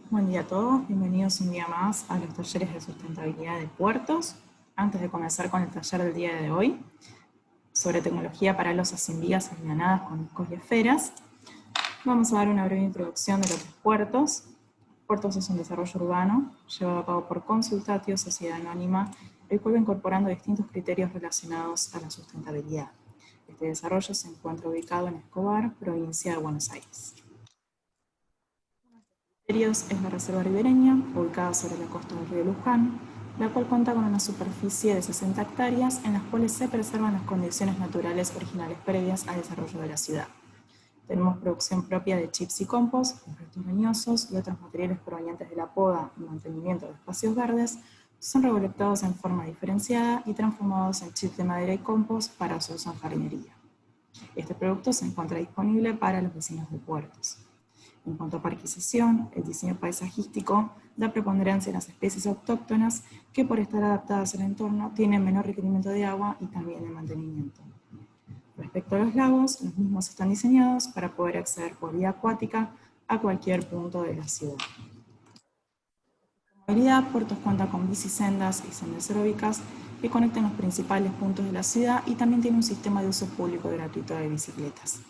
Buen día a todos, bienvenidos un día más a los talleres de sustentabilidad de puertos. Antes de comenzar con el taller del día de hoy, sobre tecnología para losas sin vigas alineadas con discos y esferas, vamos a dar una breve introducción de lo que es puertos. Puertos es un desarrollo urbano llevado a cabo por Consultatio, sociedad anónima, el cual va incorporando distintos criterios relacionados a la sustentabilidad. Este desarrollo se encuentra ubicado en Escobar, provincia de Buenos Aires. Es la reserva ribereña, ubicada sobre la costa del río Luján, la cual cuenta con una superficie de 60 hectáreas en las cuales se preservan las condiciones naturales originales previas al desarrollo de la ciudad. Tenemos producción propia de chips y compost, restos leñosos y otros materiales provenientes de la poda y mantenimiento de espacios verdes, son recolectados en forma diferenciada y transformados en chips de madera y compost para su uso en jardinería. Este producto se encuentra disponible para los vecinos de puertos. En cuanto a parquización, el diseño paisajístico da preponderancia a las especies autóctonas que por estar adaptadas al entorno tienen menor requerimiento de agua y también de mantenimiento. Respecto a los lagos, los mismos están diseñados para poder acceder por vía acuática a cualquier punto de la ciudad. En movilidad, Puertos cuenta con bicisendas y sendas aeróbicas que conectan los principales puntos de la ciudad y también tiene un sistema de uso público gratuito de bicicletas.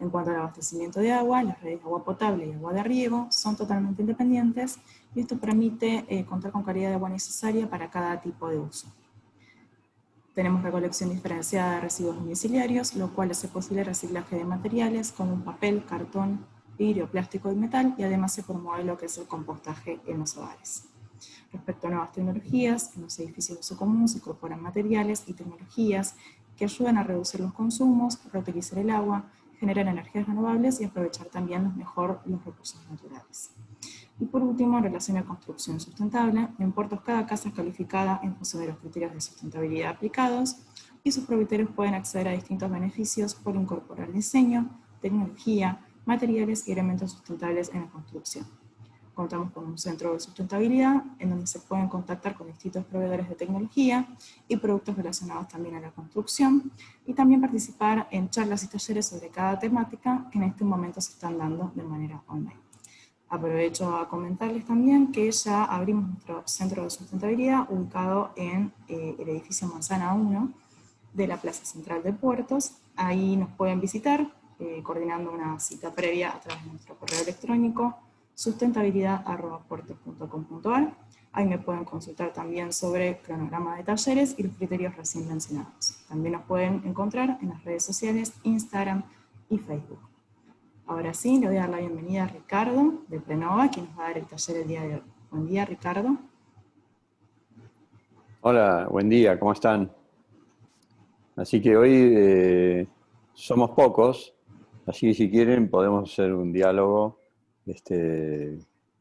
En cuanto al abastecimiento de agua, las redes de agua potable y agua de riego son totalmente independientes y esto permite contar con calidad de agua necesaria para cada tipo de uso. Tenemos recolección diferenciada de residuos domiciliarios, lo cual hace posible el reciclaje de materiales como papel, cartón, vidrio, plástico y metal, y además se promueve lo que es el compostaje en los hogares. Respecto a nuevas tecnologías, en los edificios de uso común se incorporan materiales y tecnologías que ayudan a reducir los consumos, reutilizar el agua, generar energías renovables y aprovechar también mejor los recursos naturales. Y por último, en relación a construcción sustentable, en puertos cada casa es calificada en función de los criterios de sustentabilidad aplicados y sus propietarios pueden acceder a distintos beneficios por incorporar diseño, tecnología, materiales y elementos sustentables en la construcción. Contamos con un centro de sustentabilidad en donde se pueden contactar con distintos proveedores de tecnología y productos relacionados también a la construcción y también participar en charlas y talleres sobre cada temática que en este momento se están dando de manera online. Aprovecho a comentarles también que ya abrimos nuestro centro de sustentabilidad ubicado en el edificio Manzana 1 de la Plaza Central de Puertos. Ahí nos pueden visitar coordinando una cita previa a través de nuestro correo electrónico sustentabilidad@puertos.com.ar. Ahí me pueden consultar también sobre el cronograma de talleres y los criterios recién mencionados. También nos pueden encontrar en las redes sociales Instagram y Facebook. Ahora sí, le voy a dar la bienvenida a Ricardo de Prenova, quien nos va a dar el taller el día de hoy. Buen día, Ricardo. Hola, buen día, ¿cómo están? Así que hoy somos pocos, así que si quieren podemos hacer un diálogo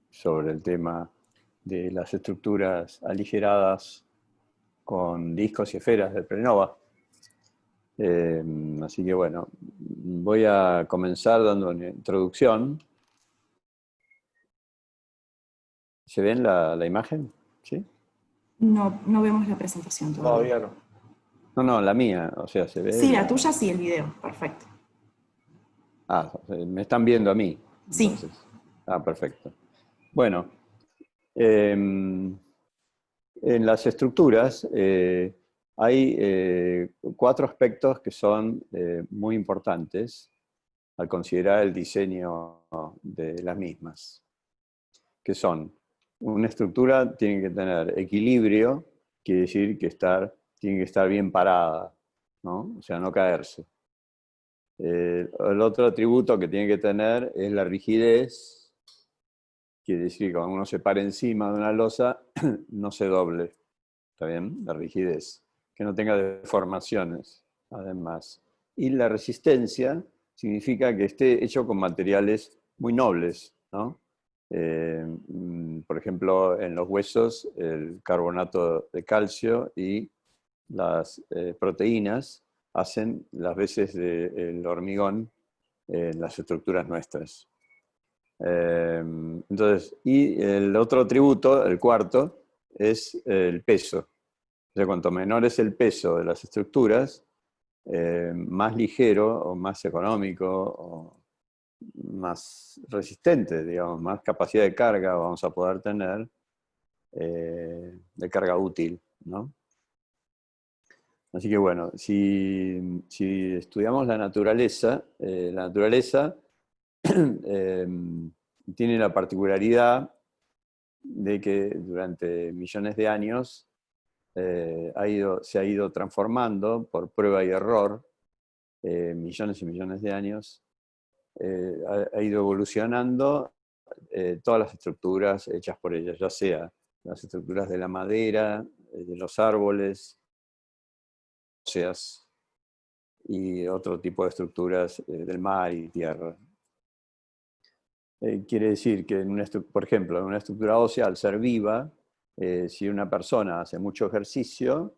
sobre el tema de las estructuras aligeradas con discos y esferas de Prenova. Así que bueno, voy a comenzar dando una introducción. ¿Se ven la imagen? ¿Sí? No vemos la presentación todavía. Todavía no. No, la mía, o sea, se ve Sí, la la... tuya sí, el video, perfecto. Ah, me están viendo a mí, Sí. entonces. Ah, perfecto. Bueno, en las estructuras hay 4 aspectos que son muy importantes al considerar el diseño de las mismas, que son, una estructura tiene que tener equilibrio, quiere decir que tiene que estar bien parada, ¿no? O sea, no caerse. El otro atributo que tiene que tener es la rigidez, quiere decir que cuando uno se para encima de una losa, no se doble, ¿está bien? La rigidez, que no tenga deformaciones, además. Y la resistencia significa que esté hecho con materiales muy nobles, ¿no? Por ejemplo, en los huesos, el carbonato de calcio y las proteínas hacen las veces del hormigón en las estructuras nuestras. Entonces, y el otro atributo, el cuarto, es el peso. O sea, cuanto menor es el peso de las estructuras, más ligero o más económico más resistente, digamos, más capacidad de carga vamos a poder tener, de carga útil, ¿no? Así que bueno, si estudiamos la naturaleza tiene la particularidad de que durante millones de años se ha ido transformando por prueba y error, millones y millones de años, ha ido evolucionando todas las estructuras hechas por ella, ya sea las estructuras de la madera, de los árboles, óseas y otro tipo de estructuras del mar y tierra. Quiere decir que, por ejemplo, en una estructura ósea, al ser viva, si una persona hace mucho ejercicio,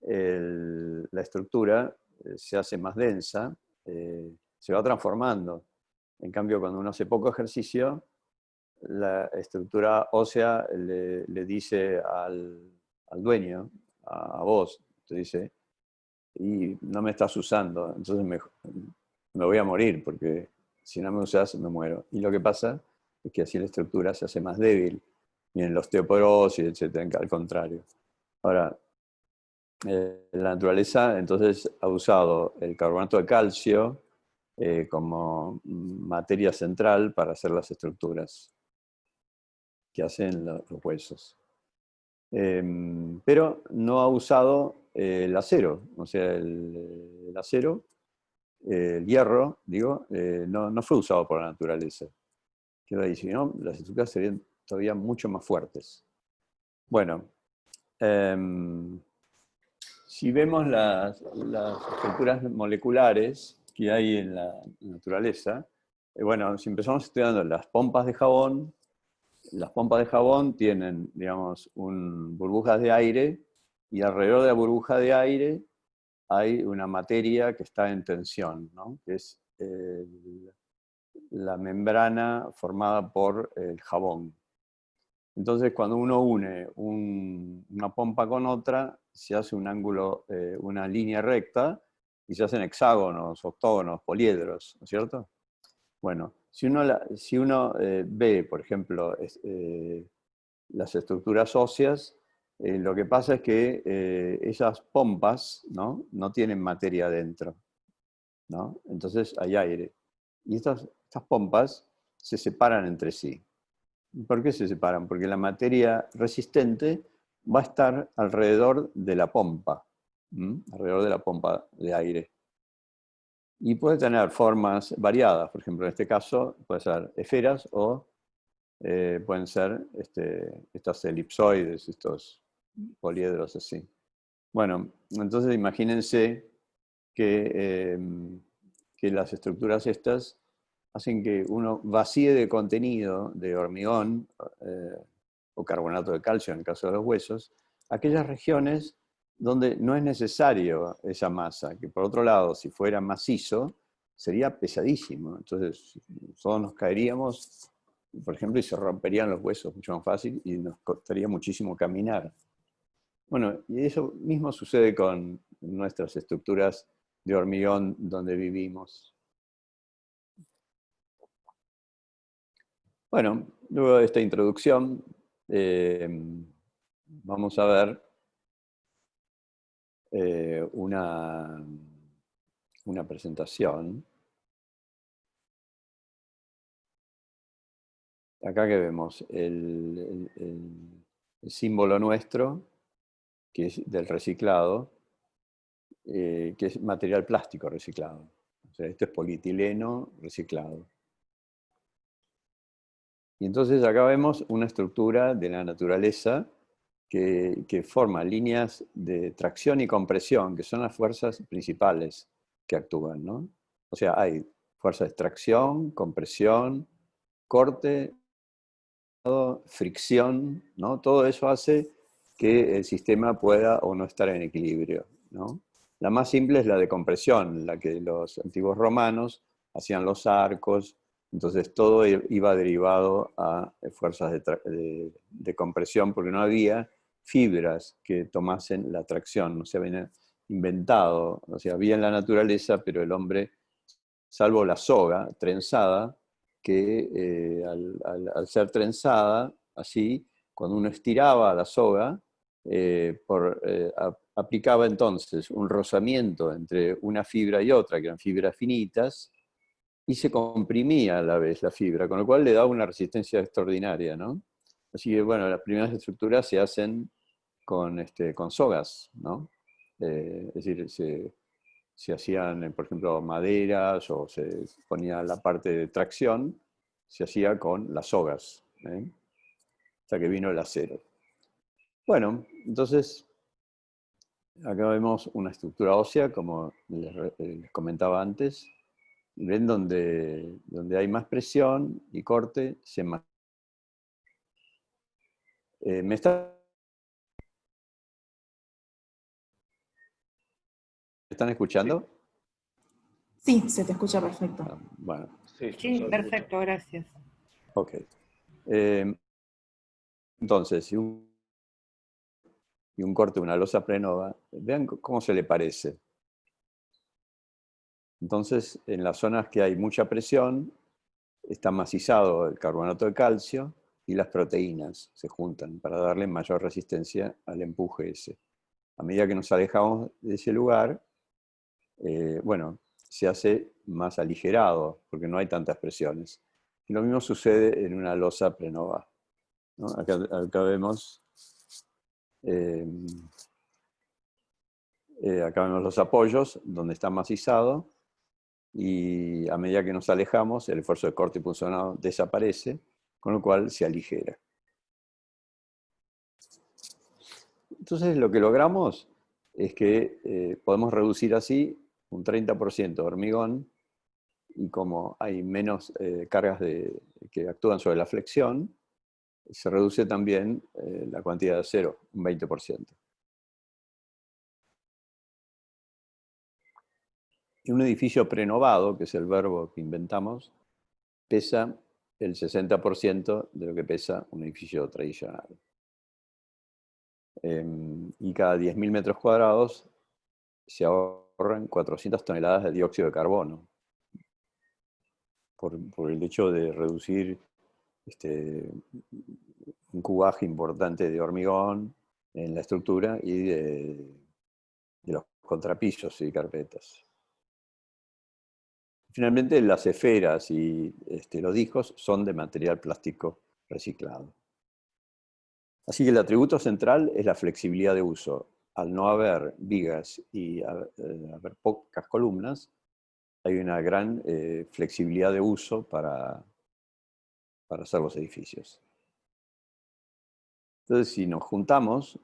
la estructura se hace más densa, se va transformando. En cambio, cuando uno hace poco ejercicio, la estructura ósea le dice al dueño, a vos, te dice, y no me estás usando, entonces me voy a morir, porque si no me usas me muero. Y lo que pasa es que así la estructura se hace más débil, y en la osteoporosis, etcétera, al contrario. Ahora, la naturaleza entonces ha usado el carbonato de calcio como materia central para hacer las estructuras que hacen los huesos. Pero no ha usado el acero, o sea, el acero, el hierro, digo, no fue usado por la naturaleza. Quiero decir, ¿no? Las estructuras serían todavía mucho más fuertes. Bueno, si vemos las estructuras moleculares que hay en la naturaleza, bueno, si empezamos estudiando las pompas de jabón, las pompas de jabón tienen, digamos, burbujas de aire, y alrededor de la burbuja de aire hay una materia que está en tensión, ¿no? Que es la membrana formada por el jabón. Entonces, cuando uno une una pompa con otra, se hace un ángulo, una línea recta, y se hacen hexágonos, octógonos, poliedros, ¿no es cierto? Bueno, si uno ve, por ejemplo, las estructuras óseas, lo que pasa es que esas pompas, ¿no? Tienen materia adentro, ¿no? Entonces hay aire. Y estas pompas se separan entre sí. ¿Por qué se separan? Porque la materia resistente va a estar alrededor de la pompa, alrededor de la pompa de aire. Y puede tener formas variadas. Por ejemplo, en este caso puede ser esferas o pueden ser estas elipsoides, estos poliedros así. Bueno, entonces imagínense que las estructuras estas hacen que uno vacíe de contenido de hormigón o carbonato de calcio en el caso de los huesos, aquellas regiones donde no es necesario esa masa, que por otro lado, si fuera macizo, sería pesadísimo. Entonces, todos nos caeríamos, por ejemplo, y se romperían los huesos mucho más fácil y nos costaría muchísimo caminar. Bueno, y eso mismo sucede con nuestras estructuras de hormigón donde vivimos. Bueno, luego de esta introducción, vamos a ver una presentación. Acá que vemos el símbolo nuestro, que es del reciclado, que es material plástico reciclado. O sea, esto es polietileno reciclado. Y entonces acá vemos una estructura de la naturaleza que forma líneas de tracción y compresión, que son las fuerzas principales que actúan, ¿no? O sea, hay fuerza de extracción, compresión, corte, fricción, ¿no? Todo eso hace que el sistema pueda o no estar en equilibrio, ¿no? La más simple es la de compresión, la que los antiguos romanos hacían los arcos, entonces todo iba derivado a fuerzas de compresión, porque no había fibras que tomasen la tracción, no se habían inventado, o sea, había en la naturaleza, pero el hombre, salvo la soga trenzada, que al ser trenzada, así, cuando uno estiraba la soga, aplicaba entonces un rozamiento entre una fibra y otra, que eran fibras finitas, y se comprimía a la vez la fibra, con lo cual le daba una resistencia extraordinaria, ¿no? Así que, bueno, las primeras estructuras se hacen con sogas, ¿no? Es decir, se hacían, por ejemplo, maderas o se ponía la parte de tracción, se hacía con las sogas, ¿eh? Hasta que vino el acero. Bueno, entonces, acá vemos una estructura ósea, como les comentaba antes. Ven donde hay más presión y corte, ¿me están escuchando? Sí, se te escucha perfecto. Bueno, Sí, Sí, perfecto, gracias. ok. Entonces, y un corte de una losa prenova, vean cómo se le parece. Entonces, en las zonas que hay mucha presión, está macizado el carbonato de calcio y las proteínas se juntan para darle mayor resistencia al empuje ese. A medida que nos alejamos de ese lugar, bueno, se hace más aligerado, porque no hay tantas presiones. Y lo mismo sucede en una losa prenova, ¿no? Acá vemos los apoyos, donde está macizado, y a medida que nos alejamos, el esfuerzo de corte y puncionado desaparece, con lo cual se aligera. Entonces lo que logramos es que podemos reducir así un 30% de hormigón, y como hay menos cargas que actúan sobre la flexión, se reduce también la cantidad de acero, un 20%. Y un edificio prenovado, que es el verbo que inventamos, pesa el 60% de lo que pesa un edificio tradicional. Y cada 10.000 metros cuadrados se ahorran 400 toneladas de dióxido de carbono, por el hecho de reducir un cubaje importante de hormigón en la estructura y de los contrapisos y carpetas. Finalmente, las esferas y los discos son de material plástico reciclado. Así que el atributo central es la flexibilidad de uso. Al no haber vigas y haber pocas columnas, hay una gran flexibilidad de uso para hacer los edificios. Entonces, si nos juntamos,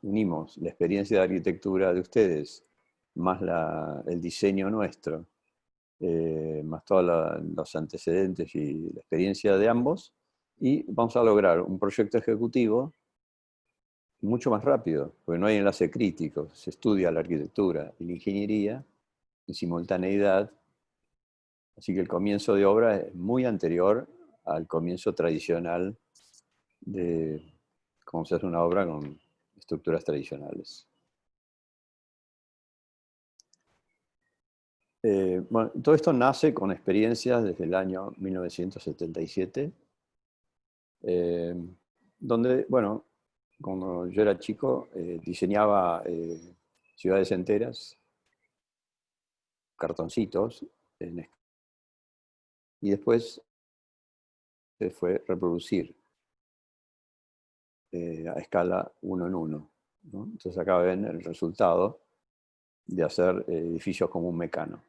unimos la experiencia de arquitectura de ustedes, más el diseño nuestro, más todos los antecedentes y la experiencia de ambos, y vamos a lograr un proyecto ejecutivo mucho más rápido, porque no hay enlace crítico, se estudia la arquitectura y la ingeniería en simultaneidad, así que el comienzo de obra es muy anterior al comienzo tradicional de cómo se hace una obra con estructuras tradicionales. Bueno, todo esto nace con experiencias desde el año 1977, donde, bueno, cuando yo era chico, diseñaba ciudades enteras, cartoncitos, y después se fue reproducir a escala 1 en 1, ¿no? Entonces acá ven el resultado de hacer edificios como un mecano.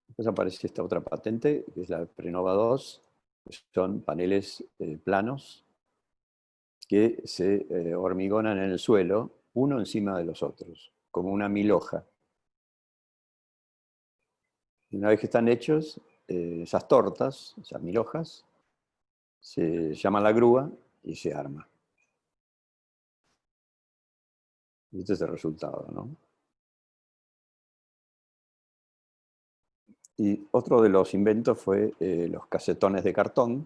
Después aparece esta otra patente, que es la Prenova 2, que son paneles planos que se hormigonan en el suelo, uno encima de los otros, como una milhoja. Y una vez que están hechos, esas tortas, esas milhojas, se llama la grúa y se arma. Y este es el resultado, ¿no? Y otro de los inventos fue los casetones de cartón,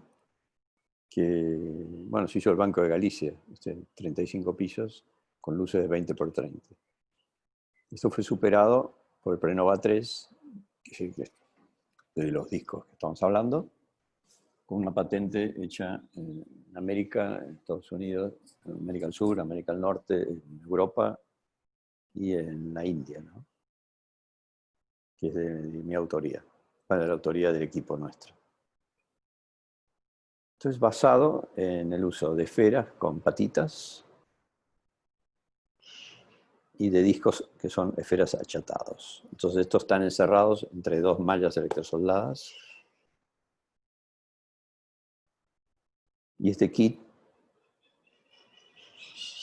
que, bueno, se hizo el Banco de Galicia, 35 pisos, con luces de 20 por 30. Esto fue superado por el Prenova 3, que es de los discos que estamos hablando, con una patente hecha en América, en Estados Unidos, en América del Sur, América del Norte, en Europa y en la India, ¿no? Que es de mi autoría, para la autoría del equipo nuestro. Esto es basado en el uso de esferas con patitas y de discos que son esferas achatados. Entonces estos están encerrados entre dos mallas electrosoldadas. Y este kit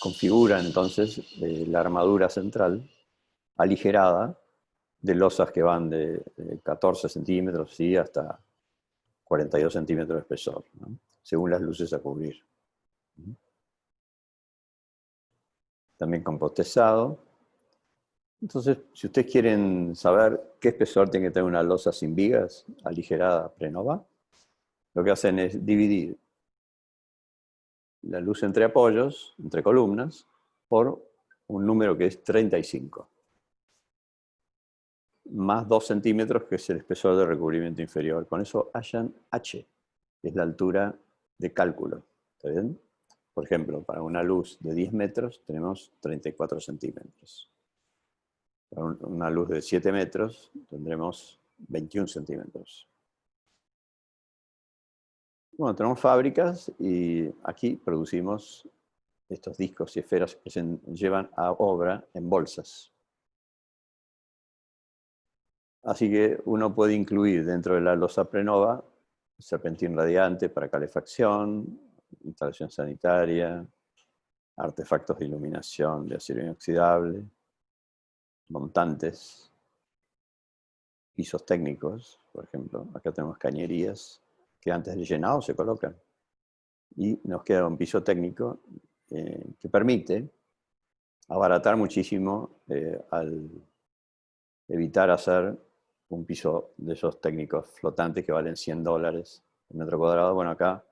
configura entonces la armadura central aligerada de losas que van de 14 centímetros ¿sí? Hasta 42 centímetros de espesor, ¿no? Según las luces a cubrir. También compostezado. Entonces, si ustedes quieren saber qué espesor tiene que tener una losa sin vigas, aligerada Prenova, lo que hacen es dividir la luz entre apoyos, entre columnas, por un número que es 35. Más 2 centímetros, que es el espesor de recubrimiento inferior. Con eso hallan H, que es la altura de cálculo. ¿Está bien? Por ejemplo, para una luz de 10 metros tenemos 34 centímetros. Para una luz de 7 metros tendremos 21 centímetros. Bueno, tenemos fábricas y aquí producimos estos discos y esferas que se llevan a obra en bolsas. Así que uno puede incluir dentro de la losa Prenova serpentín radiante para calefacción, instalación sanitaria, artefactos de iluminación de acero inoxidable, montantes, pisos técnicos, por ejemplo. Acá tenemos cañerías que antes de llenado se colocan. Y nos queda un piso técnico que permite abaratar muchísimo al evitar hacer un piso de esos técnicos flotantes que valen $100 el metro cuadrado. Bueno, acá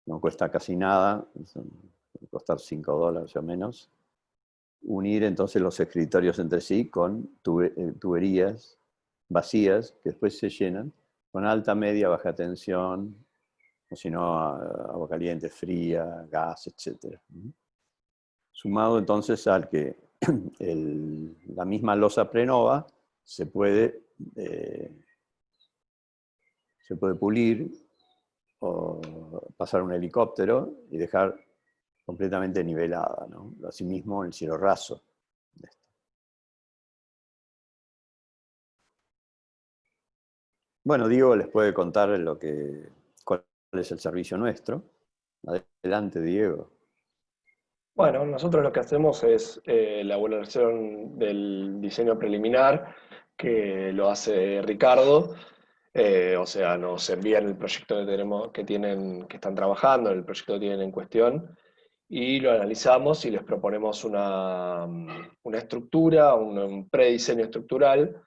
no cuesta casi nada, puede costar $5 o menos. Unir entonces los escritorios entre sí con tuberías vacías que después se llenan con alta, media, baja tensión, o si no, agua caliente, fría, gas, etc. Sumado entonces al que la misma losa Prenova se puede pulir o pasar un helicóptero y dejar completamente nivelada, ¿no? Asimismo, el cielo raso. Bueno, Diego les puede contar cuál es el servicio nuestro. Adelante, Diego. Bueno, nosotros lo que hacemos es la elaboración del diseño preliminar, que lo hace Ricardo. O sea, nos envían el proyecto que están trabajando, el proyecto que tienen en cuestión, y lo analizamos y les proponemos una estructura, un prediseño estructural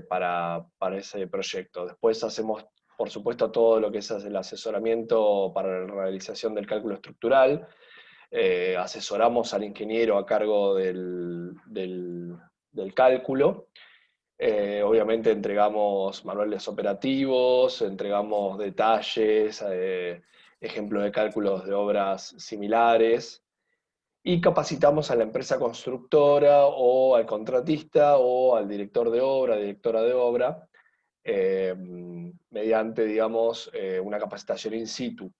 para ese proyecto. Después hacemos, por supuesto, todo lo que es el asesoramiento para la realización del cálculo estructural. Asesoramos al ingeniero a cargo del cálculo. Obviamente entregamos manuales operativos, entregamos detalles, ejemplos de cálculos de obras similares, y capacitamos a la empresa constructora o al contratista o al director de obra, directora de obra, mediante, digamos, una capacitación in situ.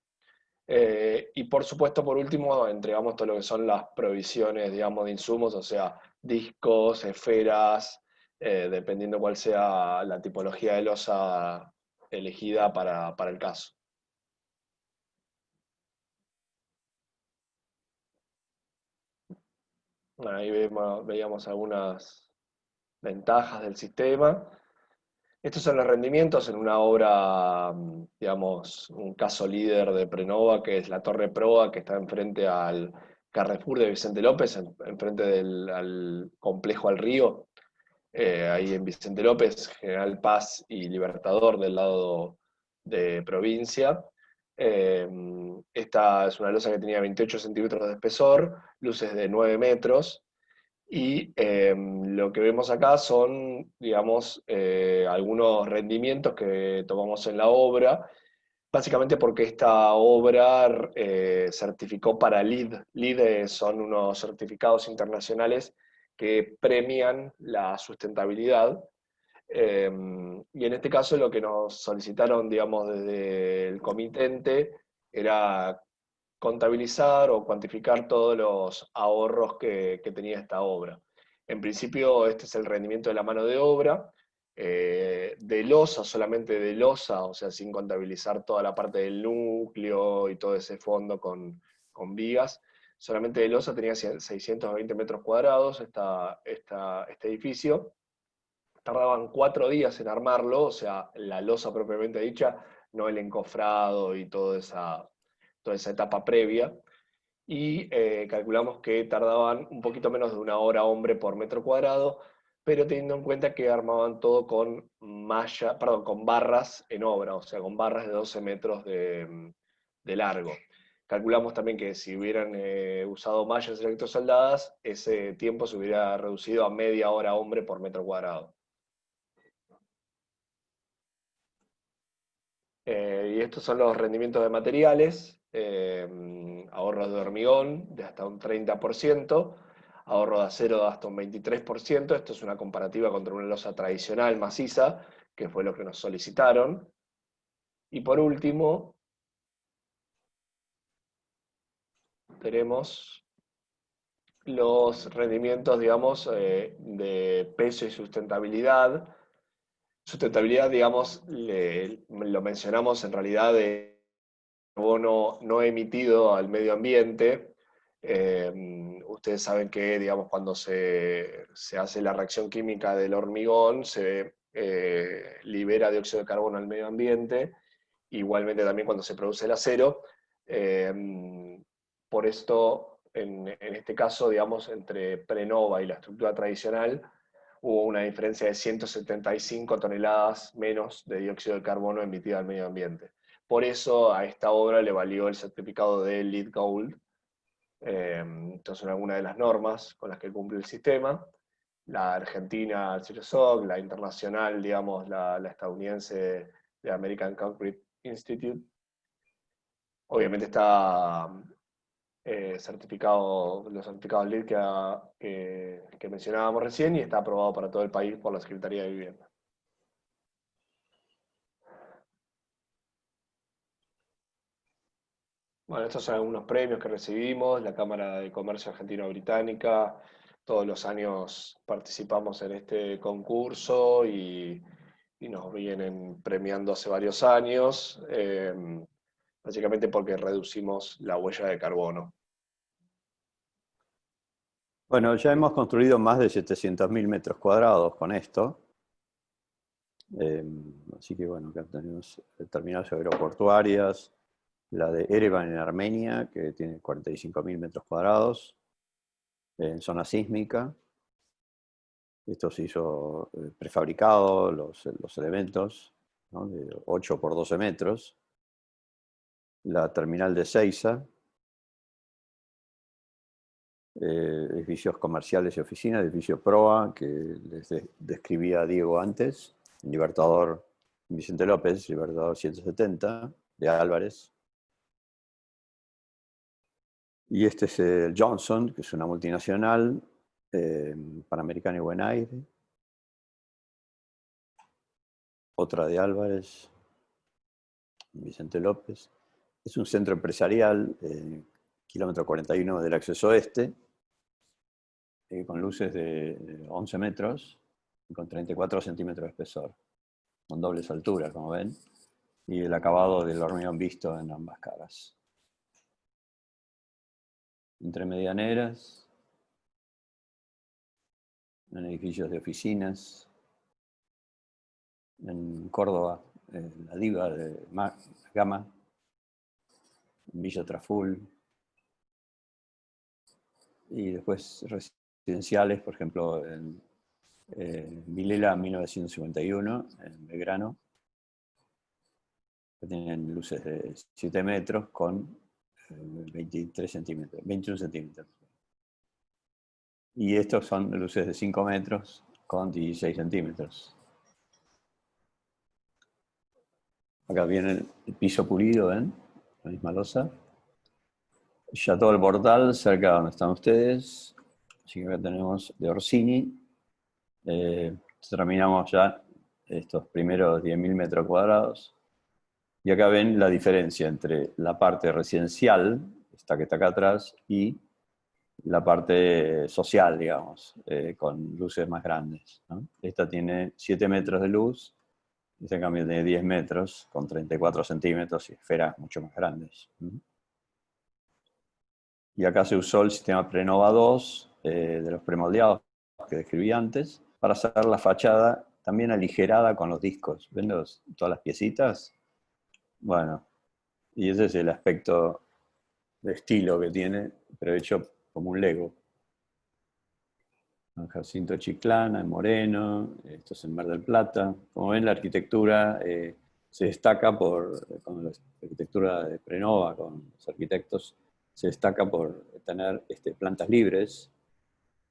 Y por supuesto, por último, entregamos todo lo que son las provisiones, digamos, de insumos, o sea, discos, esferas, dependiendo cuál sea la tipología de losa elegida para el caso. Ahí veíamos algunas ventajas del sistema. Estos son los rendimientos en una obra, digamos, un caso líder de Prenova, que es la Torre Proa, que está enfrente al Carrefour de Vicente López, enfrente al complejo al río, ahí en Vicente López, General Paz y Libertador del lado de provincia. Esta es una losa que tenía 28 centímetros de espesor, luces de 9 metros, Y lo que vemos acá son, digamos, algunos rendimientos que tomamos en la obra, básicamente porque esta obra certificó para LEED. LEED son unos certificados internacionales que premian la sustentabilidad. Y en este caso lo que nos solicitaron, digamos, desde el comitente era contabilizar o cuantificar todos los ahorros que tenía esta obra. En principio, este es el rendimiento de la mano de obra, de losa, solamente de losa, o sea, sin contabilizar toda la parte del núcleo y todo ese fondo con vigas. Solamente de losa tenía 620 metros cuadrados este edificio. Tardaban 4 días en armarlo, o sea, la losa propiamente dicha, no el encofrado y toda esa etapa previa. Y calculamos que tardaban un poquito menos de 1 hora hombre por metro cuadrado, pero teniendo en cuenta que armaban todo con con barras en obra, o sea, con barras de 12 metros de largo. Calculamos también que si hubieran usado mallas electrosoldadas, ese tiempo se hubiera reducido a media hora hombre por metro cuadrado. Y estos son los rendimientos de materiales, ahorros de hormigón de hasta un 30%, ahorro de acero de hasta un 23%, esto es una comparativa contra una losa tradicional maciza, que fue lo que nos solicitaron. Y por último, tenemos los rendimientos, digamos, de peso y sustentabilidad. Sustentabilidad, digamos, lo mencionamos en realidad de carbono no emitido al medio ambiente. Ustedes saben que, digamos, cuando se hace la reacción química del hormigón, se libera dióxido de carbono al medio ambiente. Igualmente también cuando se produce el acero. Por esto, en este caso, digamos, entre Prenova y la estructura tradicional, hubo una diferencia de 175 toneladas menos de dióxido de carbono emitida al medio ambiente. Por eso a esta obra le valió el certificado de LEED Gold. Entonces son algunas de las normas con las que cumple el sistema. La argentina, el CIRSOC, la internacional, digamos, la estadounidense de American Concrete Institute. Obviamente está los certificados LEED que mencionábamos recién, y está aprobado para todo el país por la Secretaría de Vivienda. Bueno, estos son algunos premios que recibimos, la Cámara de Comercio Argentino-Británica. Todos los años participamos en este concurso y nos vienen premiando hace varios años, básicamente porque reducimos la huella de carbono. Bueno, ya hemos construido más de 700.000 metros cuadrados con esto. Así que bueno, acá tenemos terminales aeroportuarias, la de Erevan en Armenia, que tiene 45.000 metros cuadrados, en zona sísmica. Esto se hizo prefabricado, los elementos, ¿no? De 8 por 12 metros. La terminal de Seiza, edificios comerciales y oficinas, edificio Proa, que les describía Diego antes, Libertador Vicente López, Libertador 170, de Álvarez. Y este es el Johnson, que es una multinacional, Panamericana y Buen Aire. Otra de Álvarez, Vicente López. Es un centro empresarial, kilómetro 41 del acceso este, con luces de 11 metros y con 34 centímetros de espesor, con dobles alturas, como ven, y el acabado del hormigón visto en ambas caras. Entre medianeras, en edificios de oficinas, en Córdoba, la Diva de Gama, en Villa Traful, y después residenciales, por ejemplo, en Vilela 1951, en Belgrano, que tienen luces de 7 metros con 23 centímetros, 21 centímetros. Y estos son luces de 5 metros con 16 centímetros. Acá viene el piso pulido, ¿ven? La misma losa. Ya todo el portal cerca de donde están ustedes. Así que acá tenemos de Orsini. Terminamos ya estos primeros 10.000 metros cuadrados. Y acá ven la diferencia entre la parte residencial, esta que está acá atrás, y la parte social, digamos, con luces más grandes, ¿no? Esta tiene 7 metros de luz, esta en cambio tiene 10 metros, con 34 centímetros y esferas mucho más grandes. Y acá se usó el sistema Prenova 2 de los premoldeados que describí antes, para hacer la fachada también aligerada con los discos. ¿Ven todas las piecitas? Bueno, y ese es el aspecto de estilo que tiene, pero hecho como un Lego. En Jacinto Chiclana, en Moreno, esto es en Mar del Plata. Como ven, la arquitectura se destaca con la arquitectura de Prenova, con los arquitectos, se destaca por tener plantas libres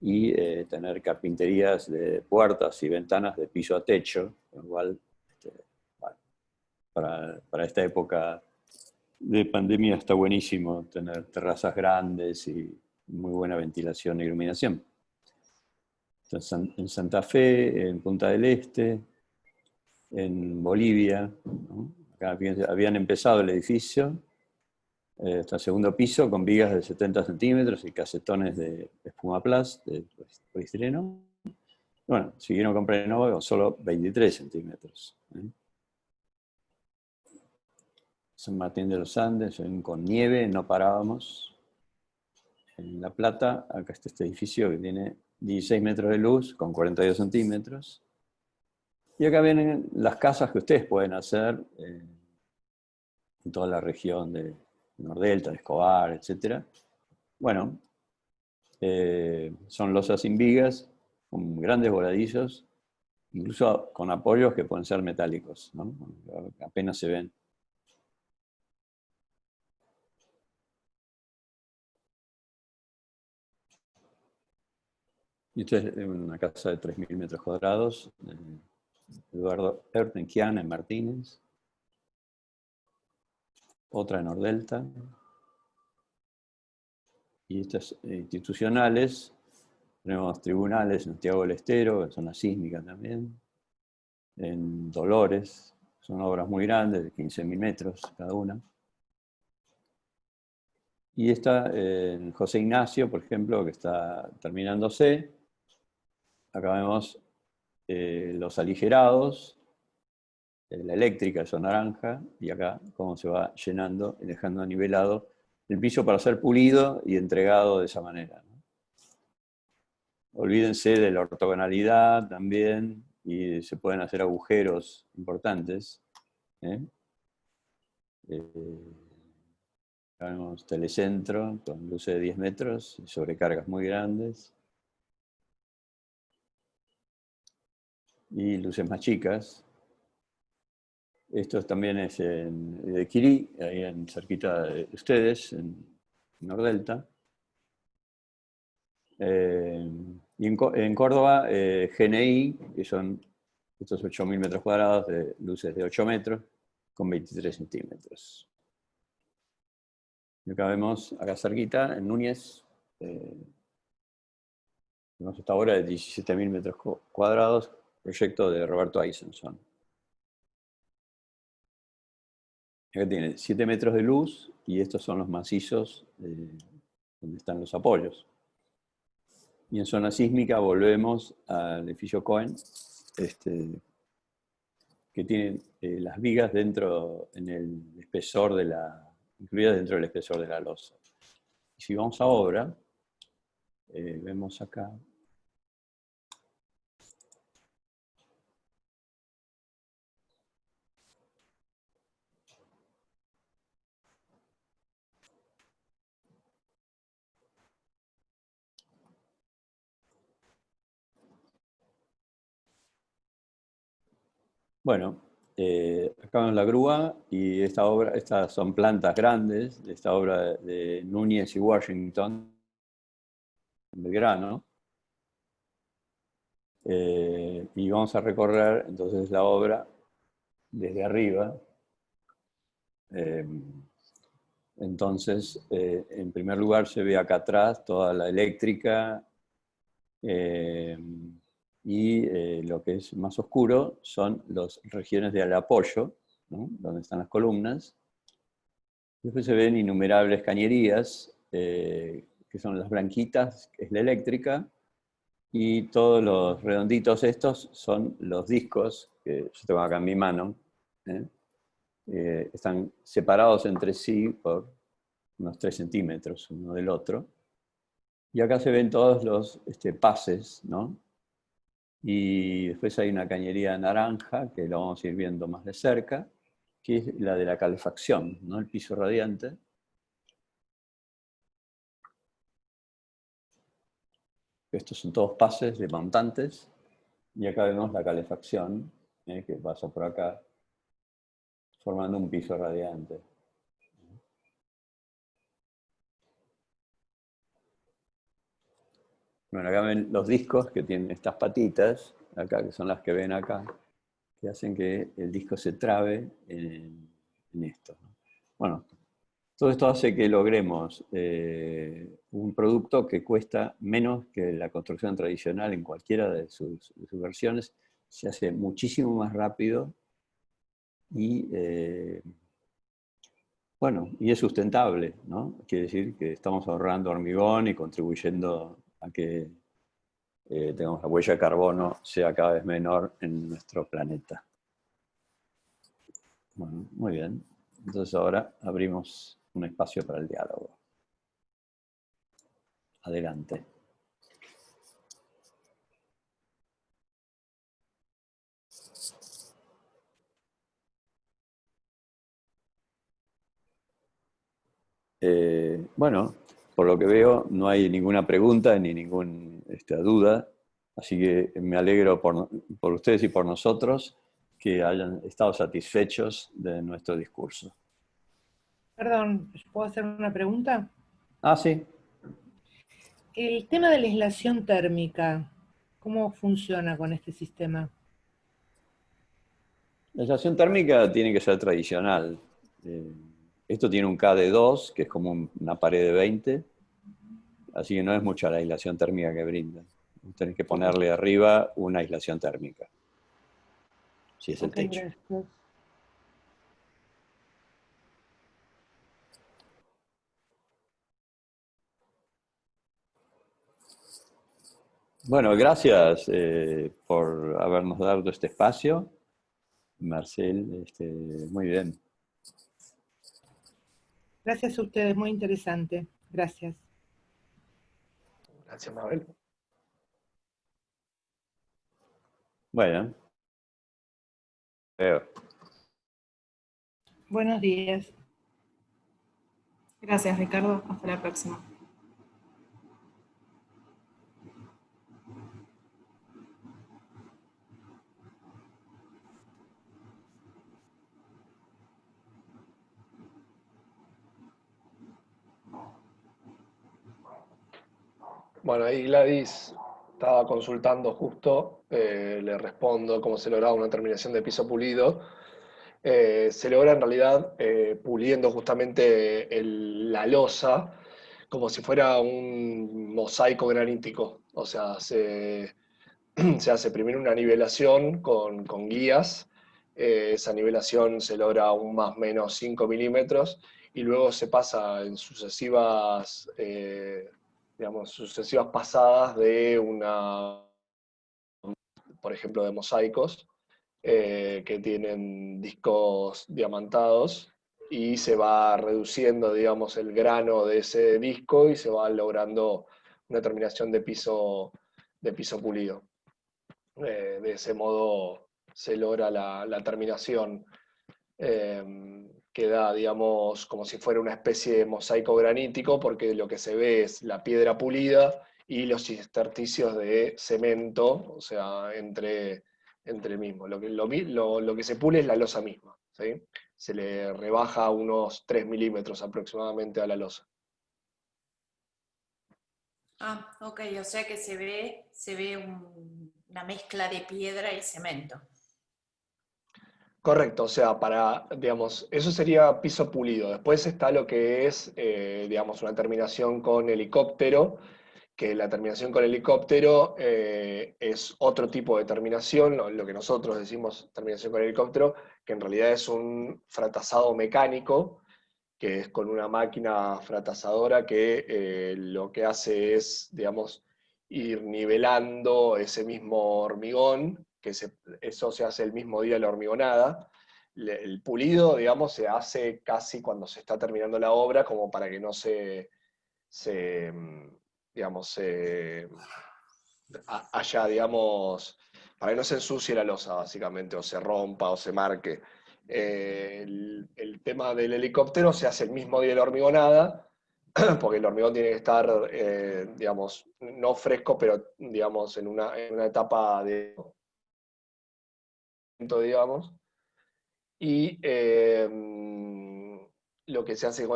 y tener carpinterías de puertas y ventanas de piso a techo, con lo cual, bueno, para esta época de pandemia está buenísimo tener terrazas grandes y muy buena ventilación e iluminación. En Santa Fe, en Punta del Este, en Bolivia, ¿no? Acá habían empezado el edificio, hasta el segundo piso, con vigas de 70 centímetros y casetones de espumaplast, de poliestireno. Bueno, siguieron con Prenova con solo 23 centímetros. San Martín de los Andes, con nieve, no parábamos. En La Plata, acá está este edificio que tiene 16 metros de luz con 42 centímetros. Y acá vienen las casas que ustedes pueden hacer en toda la región de Nordelta, de Escobar, etc. Bueno, son losas sin vigas, con grandes voladizos, incluso con apoyos que pueden ser metálicos, ¿no? Apenas se ven. Y esta es una casa de 3.000 metros cuadrados, Eduardo Ertenquian en Martínez. Otra en Nordelta. Y estas institucionales, tenemos tribunales en Santiago del Estero, en zona sísmica también, en Dolores, son obras muy grandes, de 15.000 metros cada una. Y esta en José Ignacio, por ejemplo, que está terminándose. Acá vemos los aligerados, la eléctrica, eso naranja, y acá cómo se va llenando y dejando nivelado el piso para ser pulido y entregado de esa manera, ¿no? Olvídense de la ortogonalidad también, y se pueden hacer agujeros importantes. Acá vemos Telecentro con luces de 10 metros y sobrecargas muy grandes. Y luces más chicas. Esto también es de Quirí, ahí cerquita de ustedes, en Nordelta. Y en Córdoba, GNI, que son estos 8.000 metros cuadrados de luces de 8 metros con 23 centímetros. Y acá vemos, acá cerquita, en Núñez, vemos esta obra de 17.000 metros cuadrados, proyecto de Roberto Eisenson. Acá tiene 7 metros de luz y estos son los macizos donde están los apoyos. Y en zona sísmica volvemos al edificio Cohen, que tiene las vigas dentro, en el espesor incluidas dentro del espesor de la losa. Y si vamos a obra, vemos acá. Bueno, acá vemos la grúa y estas son plantas grandes de esta obra de Núñez y Washington, en Belgrano. Y vamos a recorrer entonces la obra desde arriba. Entonces, en primer lugar se ve acá atrás toda la eléctrica, y lo que es más oscuro son las regiones del apoyo, ¿no? Donde están las columnas. Después se ven innumerables cañerías, que son las blanquitas, que es la eléctrica, y todos los redonditos estos son los discos, que yo tengo acá en mi mano. Están separados entre sí por unos 3 centímetros uno del otro. Y acá se ven todos los pases, ¿no? Y después hay una cañería naranja, que lo vamos a ir viendo más de cerca, que es la de la calefacción, ¿no? El piso radiante. Estos son todos pases de montantes. Y acá vemos la calefacción, que pasa por acá, formando un piso radiante. Bueno, acá ven los discos que tienen estas patitas, acá, que son las que ven acá, que hacen que el disco se trabe en esto. Bueno, todo esto hace que logremos un producto que cuesta menos que la construcción tradicional en cualquiera de sus versiones. Se hace muchísimo más rápido y, bueno, y es sustentable, ¿no? Quiere decir que estamos ahorrando hormigón y contribuyendo a que tengamos la huella de carbono sea cada vez menor en nuestro planeta. Bueno, muy bien. Entonces ahora abrimos un espacio para el diálogo. Adelante. Bueno, por lo que veo no hay ninguna pregunta ni ninguna duda, así que me alegro por ustedes y por nosotros que hayan estado satisfechos de nuestro discurso. Perdón, ¿puedo hacer una pregunta? Ah, sí. El tema de la aislación térmica, ¿cómo funciona con este sistema? La aislación térmica tiene que ser tradicional. Esto tiene un K de 2, que es como una pared de 20, así que no es mucha la aislación térmica que brinda. Tenés que ponerle arriba una aislación térmica, si es el techo. Gracias. Bueno, gracias por habernos dado este espacio. Marcel, muy bien. Gracias a ustedes, muy interesante. Gracias. Gracias, Mabel. Bueno. Veo. Buenos días. Gracias, Ricardo. Hasta la próxima. Bueno, ahí Gladys estaba consultando justo, le respondo cómo se lograba una terminación de piso pulido. Se logra en realidad puliendo justamente la losa como si fuera un mosaico granítico. O sea, se hace primero una nivelación con guías. Esa nivelación se logra un más o menos 5 milímetros y luego se pasa en sucesivas, sucesivas pasadas de por ejemplo, de mosaicos, que tienen discos diamantados y se va reduciendo, digamos, el grano de ese disco y se va logrando una terminación de piso pulido. De ese modo se logra la terminación que da, digamos, como si fuera una especie de mosaico granítico, porque lo que se ve es la piedra pulida y los intersticios de cemento, o sea, entre el mismo. Lo que se pule es la losa misma, ¿sí? Se le rebaja unos 3 milímetros aproximadamente a la losa. Ah, ok, o sea que se ve una mezcla de piedra y cemento. Correcto, o sea, digamos, eso sería piso pulido. Después está lo que es, digamos, una terminación con helicóptero, que la terminación con helicóptero es otro tipo de terminación, lo que nosotros decimos terminación con helicóptero, que en realidad es un fratazado mecánico, que es con una máquina fratazadora que lo que hace es, digamos, ir nivelando ese mismo hormigón, eso se hace el mismo día de la hormigonada. El pulido, digamos, se hace casi cuando se está terminando la obra, como para que no digamos, haya, digamos, para que no se ensucie la losa, básicamente, o se rompa o se marque. El tema del helicóptero se hace el mismo día de la hormigonada, porque el hormigón tiene que estar, digamos, no fresco, pero, digamos, en una etapa de, digamos, y lo que se hace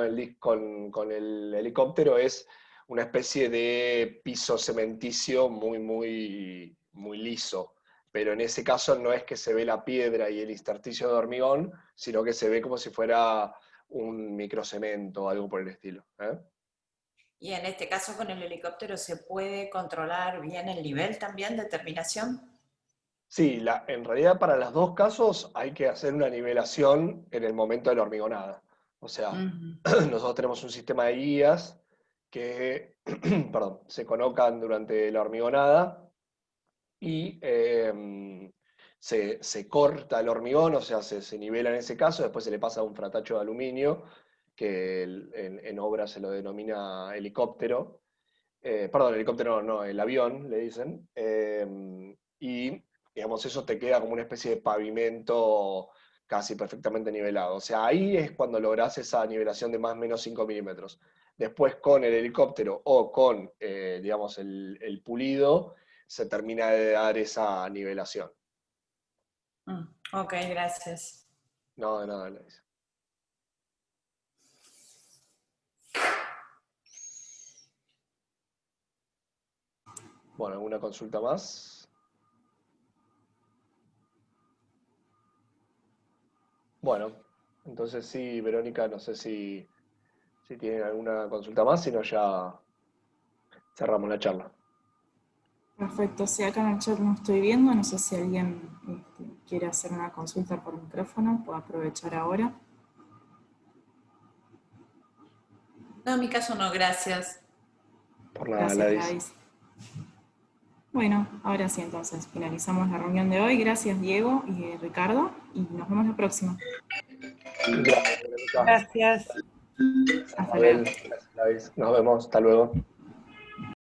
con el helicóptero es una especie de piso cementicio muy, muy, muy liso. Pero en ese caso no es que se ve la piedra y el intersticio de hormigón, sino que se ve como si fuera un microcemento o algo por el estilo. Y en este caso con el helicóptero se puede controlar bien el nivel también de terminación. Sí, en realidad para los dos casos hay que hacer una nivelación en el momento de la hormigonada. O sea, Ujú. nosotros tenemos un sistema de guías que perdón, se colocan durante la hormigonada y se corta el hormigón, o sea, se nivela en ese caso, después se le pasa a un fratacho de aluminio, que en obra se lo denomina helicóptero. Perdón, helicóptero no, el avión, le dicen. Y, digamos, eso te queda como una especie de pavimento casi perfectamente nivelado. O sea, ahí es cuando lográs esa nivelación de más o menos 5 milímetros. Después con el helicóptero o con, digamos, el pulido, se termina de dar esa nivelación. Ok, gracias. No, de nada, le dice. Bueno, ¿alguna consulta más? Bueno, entonces sí, Verónica, no sé si tienen alguna consulta más, si no ya cerramos la charla. Perfecto, sí, acá en el chat no estoy viendo, no sé si alguien quiere hacer una consulta por micrófono, puedo aprovechar ahora. No, en mi caso no, gracias. Por nada, Gracias, Gladys. Gladys. Bueno, ahora sí entonces finalizamos la reunión de hoy. Gracias, Diego y Ricardo, y nos vemos la próxima. Gracias, Verónica. Gracias. Hasta luego. Abel, gracias, Gladys. Nos vemos, hasta luego.